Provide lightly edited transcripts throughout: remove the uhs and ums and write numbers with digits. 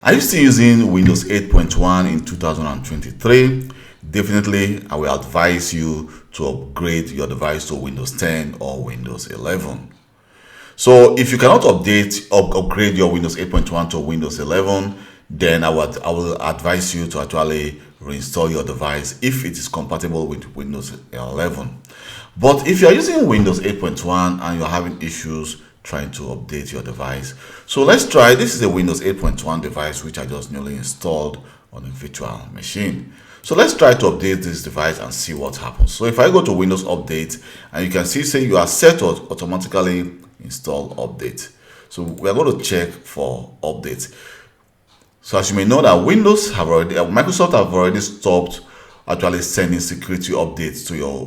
Are you still using Windows 8.1 in 2023? Definitely, I will advise you to upgrade your device to Windows 10 or Windows 11. So if you cannot upgrade your Windows 8.1 to Windows 11, then I will advise you to actually reinstall your device if it is compatible with Windows 11. But if you are using Windows 8.1 and you're having issues trying to update your device, so let's try. This is a Windows 8.1 device which I just newly installed on a virtual machine. So let's try to update this device and see what happens. So if I go to Windows Update, and you can see say you are set to automatically install update. So we are going to check for update. So as you may know that Microsoft have already stopped actually sending security updates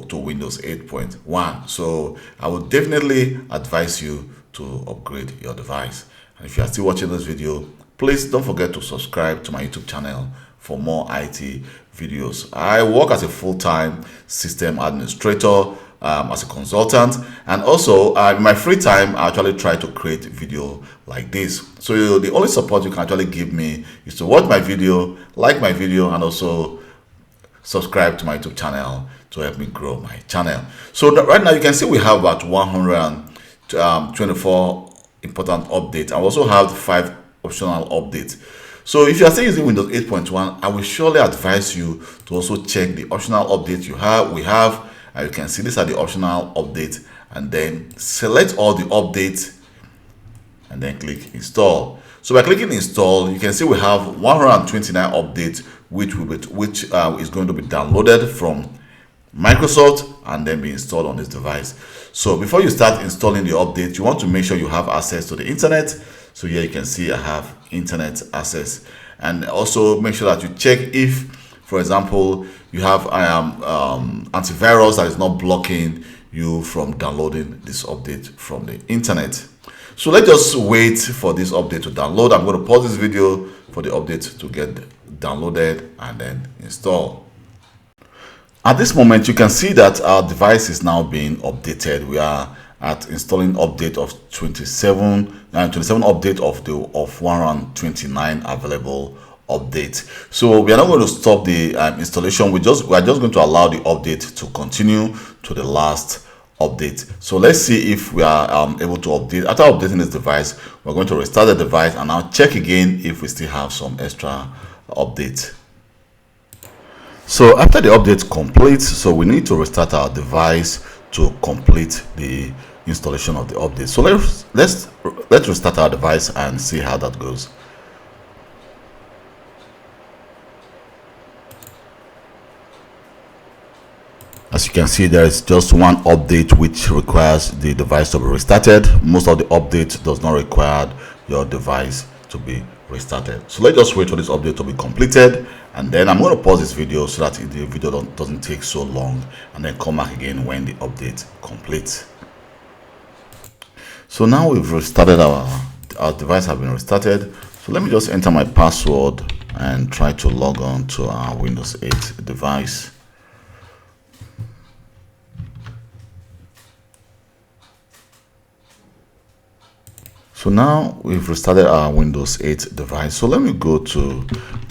to Windows 8.1. So I would definitely advise you to upgrade your device. And if you are still watching this video, please don't forget to subscribe to my YouTube channel for more IT videos. I work as a full-time system administrator, as a consultant, and also in my free time I actually try to create video like this. So the only support you can actually give me is to watch my video, like my video, and also subscribe to my YouTube channel to help me grow my channel. So right now you can see we have about 124 important updates. I also have 5 optional updates. So if you are still using Windows 8.1, I will surely advise you to also check the optional updates we have. And you can see these are the optional updates, and then select all the updates and then click install. So by clicking install, you can see we have 129 updates which is going to be downloaded from Microsoft and then be installed on this device. So before you start installing the update, you want to make sure you have access to the internet. So here you can see I have internet access, and also make sure that you check if, for example, you have antivirus that is not blocking you from downloading this update from the internet. So let's just wait for this update to download. I'm going to pause this video for the update to get downloaded and then install. At this moment, you can see that our device is now being updated. We are at installing update of 27 update of 129 available update. So we are not going to stop the installation. We are just going to allow the update to continue to the last update. So let's see if we are able to update. After updating this device, we're going to restart the device and now check again if we still have some extra update. So after the update completes, so we need to restart our device to complete the installation of the update. So let's restart our device and see how that goes. As you can see, there is just one update which requires the device to be restarted. Most of the updates does not require your device to be restarted. So let's just wait for this update to be completed, and then I'm going to pause this video so that the video doesn't take so long, and then come back again when the update completes. So now we've restarted our device has been restarted. So let me just enter my password and try to log on to our Windows 8 device. So now we've restarted our Windows 8 device. So let me go to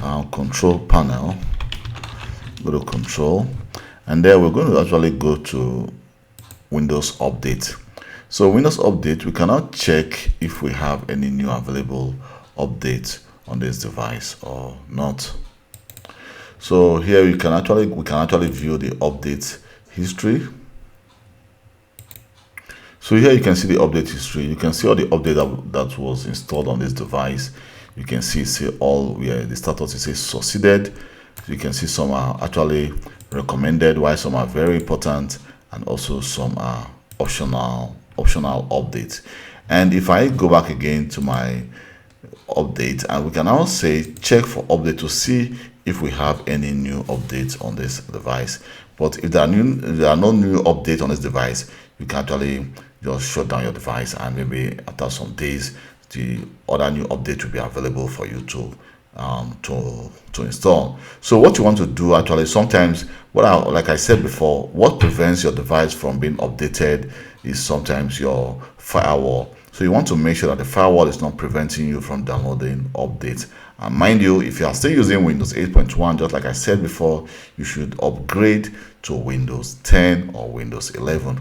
our control panel, go to control, and there we're going to actually go to Windows Update. So Windows Update, we cannot check if we have any new available updates on this device or not. So here we can actually view the update history. So here you can see the update history. You can see all the update that was installed on this device. You can see all where the status is succeeded. You can see some are actually recommended, while some are very important, and also some are optional updates. And if I go back again to my update, and we can now say check for update to see if we have any new updates on this device. But if there are no new updates on this device, you can actually just shut down your device, and maybe after some days the other new update will be available for you to install. So what you want to do actually, sometimes like I said before, what prevents your device from being updated is sometimes your firewall. So you want to make sure that the firewall is not preventing you from downloading updates And mind you, if you are still using Windows 8.1, just like I said before, you should upgrade to Windows 10 or Windows 11.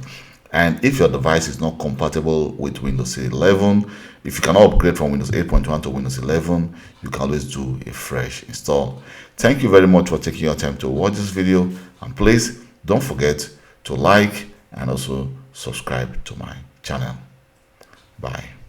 And if your device is not compatible with Windows 11, if you cannot upgrade from Windows 8.1 to Windows 11, you can always do a fresh install. Thank you very much for taking your time to watch this video, and please don't forget to like and also subscribe to my channel. Bye.